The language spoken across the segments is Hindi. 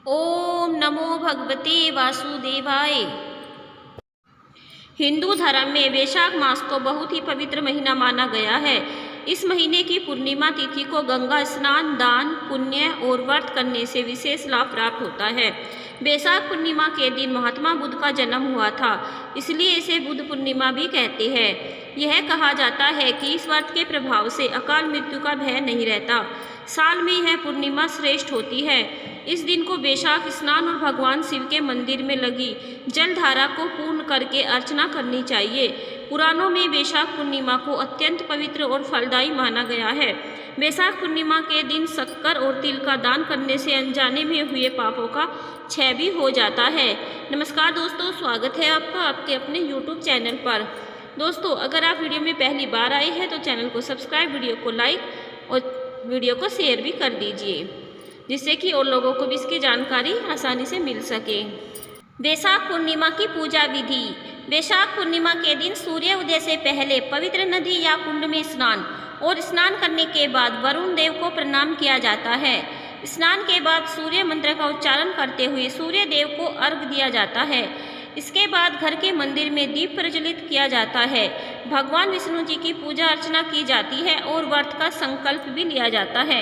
ओम नमो भगवते वासुदेवाय। हिंदू धर्म में वैशाख मास को बहुत ही पवित्र महीना माना गया है। इस महीने की पूर्णिमा तिथि को गंगा स्नान, दान, पुण्य और व्रत करने से विशेष लाभ प्राप्त होता है। वैशाख पूर्णिमा के दिन महात्मा बुद्ध का जन्म हुआ था, इसलिए इसे बुद्ध पूर्णिमा भी कहते हैं। यह कहा जाता है कि इस व्रत के प्रभाव से अकाल मृत्यु का भय नहीं रहता। साल में यह पूर्णिमा श्रेष्ठ होती है। इस दिन को वैशाख स्नान और भगवान शिव के मंदिर में लगी जलधारा को पूर्ण करके अर्चना करनी चाहिए। पुराणों में वैशाख पूर्णिमा को अत्यंत पवित्र और फलदायी माना गया है। वैशाख पूर्णिमा के दिन शक्कर और तिल का दान करने से अनजाने में हुए पापों का क्षय भी हो जाता है। नमस्कार दोस्तों, स्वागत है आपका आपके अपने YouTube चैनल पर। दोस्तों, अगर आप वीडियो में पहली बार आए हैं तो चैनल को सब्सक्राइब, वीडियो को लाइक और वीडियो को शेयर भी कर दीजिए, जिससे कि और लोगों को भी इसकी जानकारी आसानी से मिल सके। वैशाख पूर्णिमा की पूजा विधि। वैशाख पूर्णिमा के दिन सूर्य उदय से पहले पवित्र नदी या कुंड में स्नान और स्नान करने के बाद वरुण देव को प्रणाम किया जाता है। स्नान के बाद सूर्य मंत्र का उच्चारण करते हुए सूर्य देव को अर्घ्य दिया जाता है। इसके बाद घर के मंदिर में दीप प्रज्वलित किया जाता है। भगवान विष्णु जी की पूजा अर्चना की जाती है और व्रत का संकल्प भी लिया जाता है।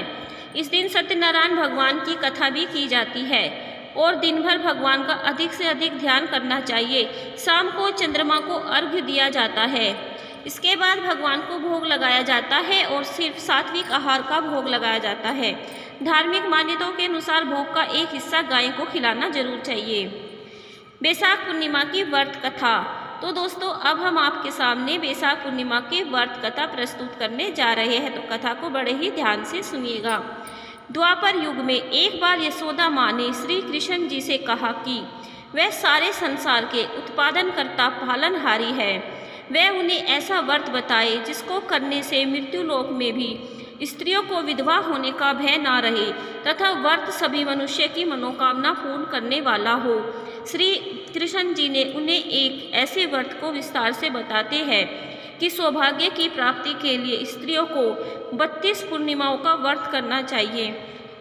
इस दिन सत्यनारायण भगवान की कथा भी की जाती है और दिन भर भगवान का अधिक से अधिक ध्यान करना चाहिए। शाम को चंद्रमा को अर्घ्य दिया जाता है। इसके बाद भगवान को भोग लगाया जाता है और सिर्फ सात्विक आहार का भोग लगाया जाता है। धार्मिक मान्यताओं के अनुसार भोग का एक हिस्सा गाय को खिलाना जरूर चाहिए। वैशाख पूर्णिमा की व्रत कथा। तो दोस्तों, अब हम आपके सामने वैशाख पूर्णिमा की व्रत कथा प्रस्तुत करने जा रहे हैं, तो कथा को बड़े ही ध्यान से सुनिएगा। द्वापर युग में एक बार यशोदा माँ ने श्री कृष्ण जी से कहा कि वह सारे संसार के उत्पादनकर्ता पालनहारी है। वह उन्हें ऐसा व्रत बताए जिसको करने से मृत्यु लोक में भी स्त्रियों को विधवा होने का भय ना रहे तथा व्रत सभी मनुष्य की मनोकामना पूर्ण करने वाला हो। श्री कृष्ण जी ने उन्हें एक ऐसे व्रत को विस्तार से बताते हैं कि सौभाग्य की प्राप्ति के लिए स्त्रियों को 32 पूर्णिमाओं का व्रत करना चाहिए।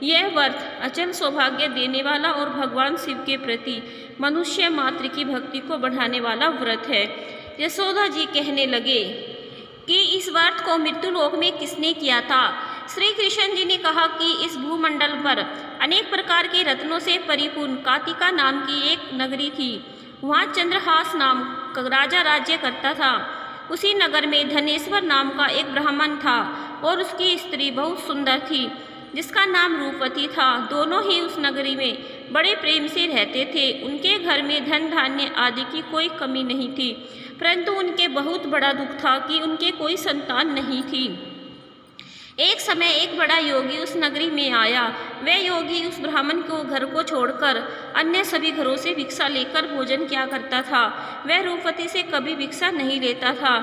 यह व्रत अचल सौभाग्य देने वाला और भगवान शिव के प्रति मनुष्य मात्र की भक्ति को बढ़ाने वाला व्रत है। यशोदा जी कहने लगे कि इस व्रत को मृत्यु लोक में किसने किया था। श्री कृष्ण जी ने कहा कि इस भूमंडल पर अनेक प्रकार के रत्नों से परिपूर्ण कातिका नाम की एक नगरी थी। वहाँ चंद्रहास नाम का राजा राज्य करता था। उसी नगर में धनेश्वर नाम का एक ब्राह्मण था और उसकी स्त्री बहुत सुंदर थी जिसका नाम रूपवती था। दोनों ही उस नगरी में बड़े प्रेम से रहते थे। उनके घर में धन धान्य आदि की कोई कमी नहीं थी, परंतु उनके बहुत बड़ा दुख था कि उनके कोई संतान नहीं थी। एक समय एक बड़ा योगी उस नगरी में आया। वह योगी उस ब्राह्मण को घर को छोड़कर अन्य सभी घरों से भिक्षा लेकर भोजन किया करता था। वह रूपवती से कभी भिक्षा नहीं लेता था।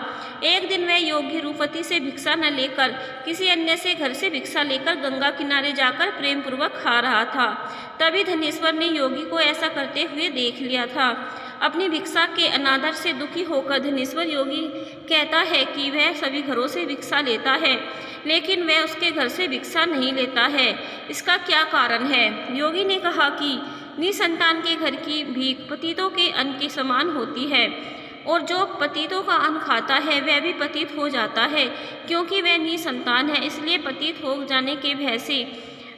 एक दिन वह योगी रूपवती से भिक्षा न लेकर किसी अन्य से घर से भिक्षा लेकर गंगा किनारे जाकर प्रेम पूर्वक खा रहा था। तभी धनेश्वर ने योगी को ऐसा करते हुए देख लिया था। अपनी भिक्षा के अनादर से दुखी होकर धनेश्वर योगी कहता है कि वह सभी घरों से भिक्षा लेता है, लेकिन वह उसके घर से भिक्षा नहीं लेता है। इसका क्या कारण है? योगी ने कहा कि निसंतान के घर की भीख पतितों के अन्न के समान होती है और जो पतितों का अन्न खाता है वह भी पतित हो जाता है। क्योंकि वह निसंतान है, इसलिए पतित हो जाने के भय से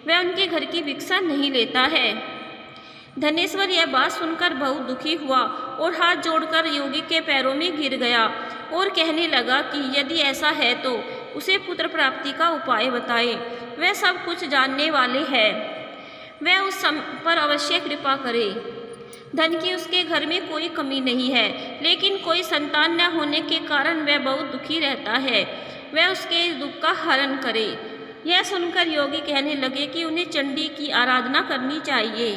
वह उनके घर की भिक्षा नहीं लेता है। धनेश्वर यह बात सुनकर बहुत दुखी हुआ और हाथ जोड़कर योगी के पैरों में गिर गया और कहने लगा कि यदि ऐसा है तो उसे पुत्र प्राप्ति का उपाय बताए। वह सब कुछ जानने वाले हैं, वह उस पर अवश्य कृपा करे। धन की उसके घर में कोई कमी नहीं है, लेकिन कोई संतान न होने के कारण वह बहुत दुखी रहता है। वह उसके दुख का हरण करे। यह सुनकर योगी कहने लगे कि उन्हें चंडी की आराधना करनी चाहिए।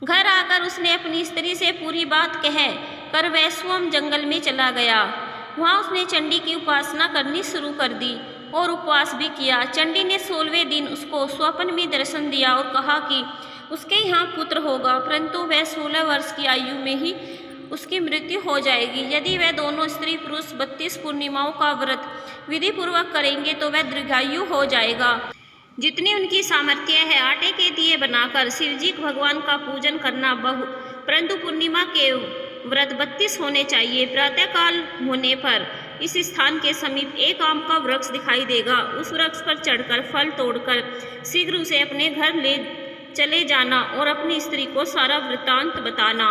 घर आकर उसने अपनी स्त्री से पूरी बात कह कर वैश्वम जंगल में चला गया। वहाँ उसने चंडी की उपासना करनी शुरू कर दी और उपवास भी किया। चंडी ने 16वें दिन उसको स्वप्न में दर्शन दिया और कहा कि उसके यहाँ पुत्र होगा, परंतु वह 16 वर्ष की आयु में ही उसकी मृत्यु हो जाएगी। यदि वह दोनों स्त्री पुरुष 32 पूर्णिमाओं का व्रत विधि पूर्वक करेंगे तो वह दीर्घायु हो जाएगा। जितनी उनकी सामर्थ्य है आटे के दिए बनाकर शिवजी भगवान का पूजन करना परंतु पूर्णिमा के व्रत 32 होने चाहिए। प्रातःकाल होने पर इस स्थान के समीप एक आम का वृक्ष दिखाई देगा। उस वृक्ष पर चढ़कर फल तोड़कर शीघ्र उसे अपने घर ले चले जाना और अपनी स्त्री को सारा वृत्तांत बताना।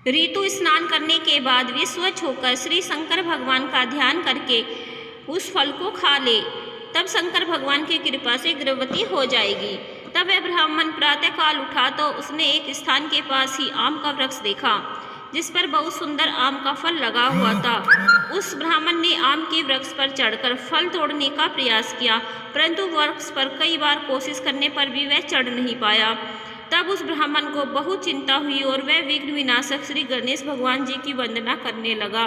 ऋतु स्नान करने के बाद वे स्वच्छ होकर श्री शंकर भगवान का ध्यान करके उस फल को खा ले, तब शंकर भगवान की कृपा से गर्भवती हो जाएगी। तब वह ब्राह्मण प्रातःकाल उठा तो उसने एक स्थान के पास ही आम का वृक्ष देखा जिस पर बहुत सुंदर आम का फल लगा हुआ था। उस ब्राह्मण ने आम के वृक्ष पर चढ़कर फल तोड़ने का प्रयास किया, परंतु वृक्ष पर कई बार कोशिश करने पर भी वह चढ़ नहीं पाया। तब उस ब्राह्मण को बहुत चिंता हुई और वह विघ्न विनाशक श्री गणेश भगवान जी की वंदना करने लगा।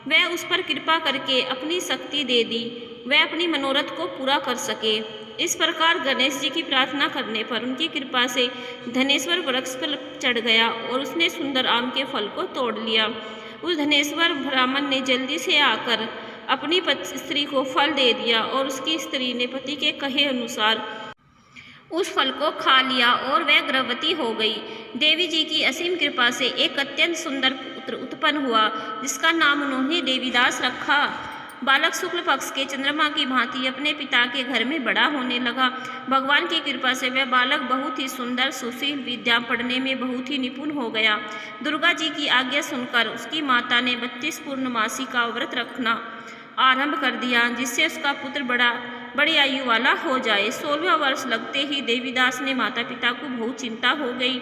वह उस पर कृपा करके अपनी शक्ति दे दी, वह अपनी मनोरथ को पूरा कर सके। इस प्रकार गणेश जी की प्रार्थना करने पर उनकी कृपा से धनेश्वर वृक्ष पर चढ़ गया और उसने सुंदर आम के फल को तोड़ लिया। उस धनेश्वर ब्राह्मण ने जल्दी से आकर अपनी स्त्री को फल दे दिया और उसकी स्त्री ने पति के कहे अनुसार उस फल को खा लिया और वह गर्भवती हो गई। देवी जी की असीम कृपा से एक अत्यंत सुंदर पुत्र उत्पन्न हुआ जिसका नाम उन्होंने देवीदास रखा। बालक शुक्ल पक्ष के चंद्रमा की भांति अपने पिता के घर में बड़ा होने लगा। भगवान की कृपा से वह बालक बहुत ही सुंदर सुशील, विद्या पढ़ने में बहुत ही निपुण हो गया। दुर्गा जी की आज्ञा सुनकर उसकी माता ने 32 पूर्णमासी का व्रत रखना आरंभ कर दिया जिससे उसका पुत्र बड़ी आयु वाला हो जाए। 16वां वर्ष लगते ही देवीदास ने माता पिता को बहुत चिंता हो गई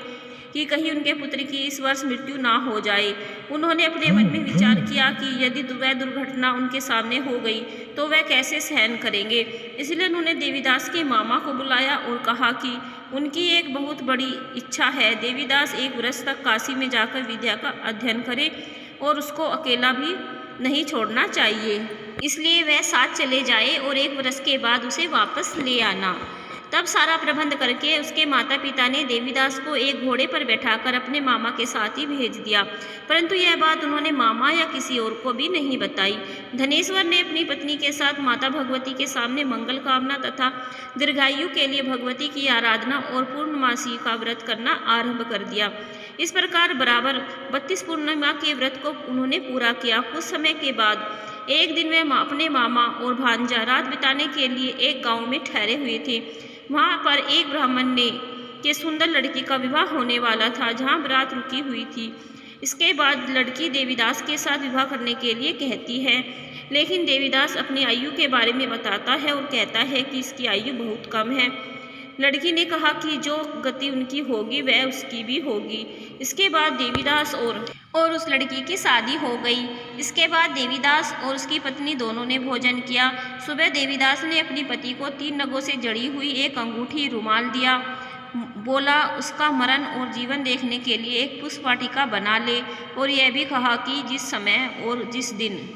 कि कहीं उनके पुत्र की इस वर्ष मृत्यु ना हो जाए। उन्होंने अपने मन में विचार किया कि यदि वह दुर्घटना उनके सामने हो गई तो वह कैसे सहन करेंगे। इसलिए उन्होंने देवीदास के मामा को बुलाया और कहा कि उनकी एक बहुत बड़ी इच्छा है। देवीदास एक वर्ष तक काशी में जाकर विद्या का अध्ययन करे और उसको अकेला भी नहीं छोड़ना चाहिए, इसलिए वह साथ चले जाए और एक वर्ष के बाद उसे वापस ले आना। तब सारा प्रबंध करके उसके माता पिता ने देवीदास को एक घोड़े पर बैठाकर अपने मामा के साथ ही भेज दिया, परंतु यह बात उन्होंने मामा या किसी और को भी नहीं बताई। धनेश्वर ने अपनी पत्नी के साथ माता भगवती के सामने मंगल कामना तथा दीर्घायु के लिए भगवती की आराधना और पूर्णमासी का व्रत करना आरंभ कर दिया। इस प्रकार बराबर 32 पूर्णिमा के व्रत को उन्होंने पूरा किया। कुछ समय के बाद एक दिन वे अपने मामा और भांजा रात बिताने के लिए एक गाँव में ठहरे हुए थे। वहाँ पर एक ब्राह्मण के सुंदर लड़की का विवाह होने वाला था जहाँ बारात रुकी हुई थी। इसके बाद लड़की देवीदास के साथ विवाह करने के लिए कहती है, लेकिन देवीदास अपनी आयु के बारे में बताता है और कहता है कि इसकी आयु बहुत कम है। लड़की ने कहा कि जो गति उनकी होगी वह उसकी भी होगी। इसके बाद देवीदास और उस लड़की की शादी हो गई। इसके बाद देवीदास और उसकी पत्नी दोनों ने भोजन किया। सुबह देवीदास ने अपनी पति को 3 नगों से जड़ी हुई एक अंगूठी रुमाल दिया। बोला उसका मरण और जीवन देखने के लिए एक पुष्प वाटिका बना ले और यह भी कहा कि जिस समय और जिस दिन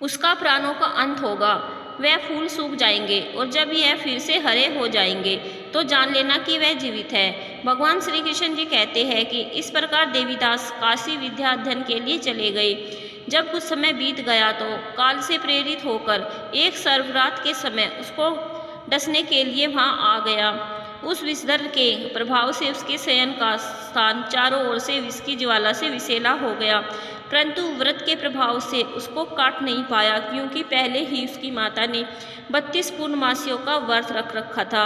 उसका प्राणों का अंत होगा वह फूल सूख जाएंगे और जब यह फिर से हरे हो जाएंगे तो जान लेना कि वह जीवित है। भगवान श्री कृष्ण जी कहते हैं कि इस प्रकार देवीदास काशी विद्या अध्ययन के लिए चले गए। जब कुछ समय बीत गया तो काल से प्रेरित होकर एक सर्वरात के समय उसको डसने के लिए वहाँ आ गया। उस विषधर के प्रभाव से उसके शयन का स्थान चारों ओर से विष की ज्वाला से विषैला हो गया, परंतु व्रत के प्रभाव से उसको काट नहीं पाया क्योंकि पहले ही उसकी माता ने 32 पूर्णमासियों का व्रत रख रखा था।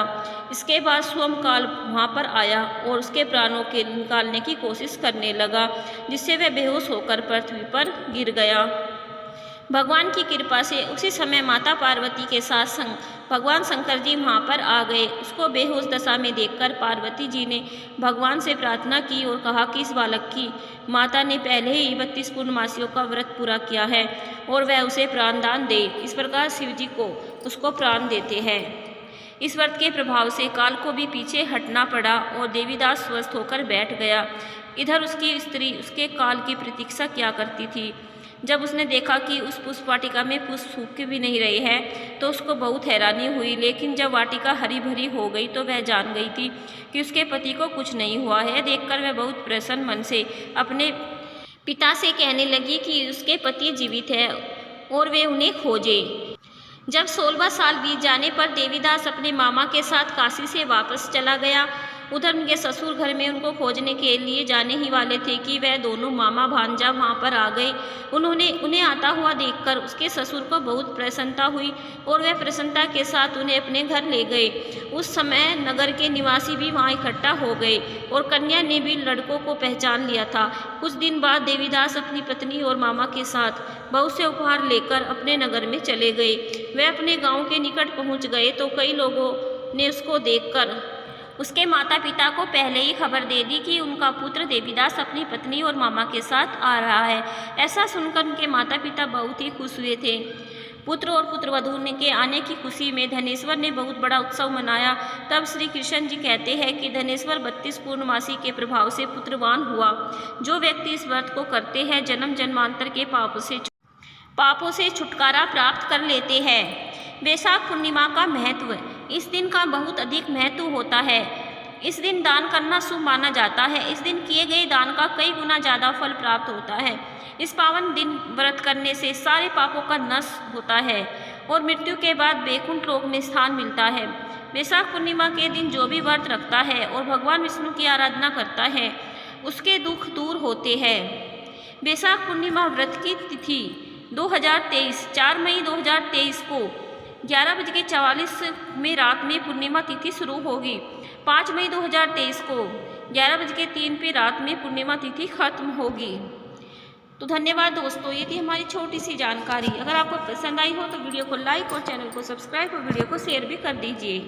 इसके बाद सोमकाल वहाँ पर आया और उसके प्राणों के निकालने की कोशिश करने लगा, जिससे वह बेहोश होकर पृथ्वी पर गिर गया। भगवान की कृपा से उसी समय माता पार्वती के साथ भगवान शंकर जी वहाँ पर आ गए। उसको बेहोश दशा में देखकर पार्वती जी ने भगवान से प्रार्थना की और कहा कि इस बालक की माता ने पहले ही 32 पूर्णमासियों का व्रत पूरा किया है और वह उसे प्राणदान दे। इस प्रकार शिव जी को उसको प्राण देते हैं। इस व्रत के प्रभाव से काल को भी पीछे हटना पड़ा और देवीदास स्वस्थ होकर बैठ गया। इधर उसकी स्त्री उसके काल की प्रतीक्षा किया करती थी। जब उसने देखा कि उस पुष्प वाटिका में पुष्प सूख भी नहीं रहे हैं तो उसको बहुत हैरानी हुई, लेकिन जब वाटिका हरी भरी हो गई तो वह जान गई थी कि उसके पति को कुछ नहीं हुआ है। देखकर वह बहुत प्रसन्न मन से अपने पिता से कहने लगी कि उसके पति जीवित है और वे उन्हें खोजे। जब 16वां साल बीत जाने पर देवीदास अपने मामा के साथ काशी से वापस चला गया। उधर उनके ससुर घर में उनको खोजने के लिए जाने ही वाले थे कि वह दोनों मामा भांजा वहां पर आ गए। उन्हें आता हुआ देखकर उसके ससुर को बहुत प्रसन्नता हुई और वह प्रसन्नता के साथ उन्हें अपने घर ले गए। उस समय नगर के निवासी भी वहां इकट्ठा हो गए और कन्या ने भी लड़कों को पहचान लिया था। कुछ दिन बाद देवीदास अपनी पत्नी और मामा के साथ बहुत से उपहार लेकर अपने नगर में चले गए। वह अपने गाँव के निकट पहुँच गए तो कई लोगों ने उसको देखकर उसके माता पिता को पहले ही खबर दे दी कि उनका पुत्र देवीदास अपनी पत्नी और मामा के साथ आ रहा है। ऐसा सुनकर उनके माता पिता बहुत ही खुश हुए थे। पुत्र और पुत्रवधू के आने की खुशी में धनेश्वर ने बहुत बड़ा उत्सव मनाया। तब श्री कृष्ण जी कहते हैं कि धनेश्वर 32 पूर्णमासी के प्रभाव से पुत्रवान हुआ। जो व्यक्ति इस व्रत को करते हैं जन्म जन्मांतर के पापों से छुटकारा प्राप्त कर लेते हैं। वैशाख पूर्णिमा का महत्व। इस दिन का बहुत अधिक महत्व होता है। इस दिन दान करना शुभ माना जाता है। इस दिन किए गए दान का कई गुना ज़्यादा फल प्राप्त होता है। इस पावन दिन व्रत करने से सारे पापों का नाश होता है और मृत्यु के बाद वैकुंठ लोक में स्थान मिलता है। वैशाख पूर्णिमा के दिन जो भी व्रत रखता है और भगवान विष्णु की आराधना करता है उसके दुख दूर होते हैं। वैशाख पूर्णिमा व्रत की तिथि 2023 4 मई 2023 को 11:44 में रात में पूर्णिमा तिथि शुरू होगी। 5 मई 2023 को 11:03 पे रात में पूर्णिमा तिथि खत्म होगी। तो धन्यवाद दोस्तों, ये थी हमारी छोटी सी जानकारी। अगर आपको पसंद आई हो तो वीडियो को लाइक और चैनल को सब्सक्राइब और वीडियो को शेयर भी कर दीजिए।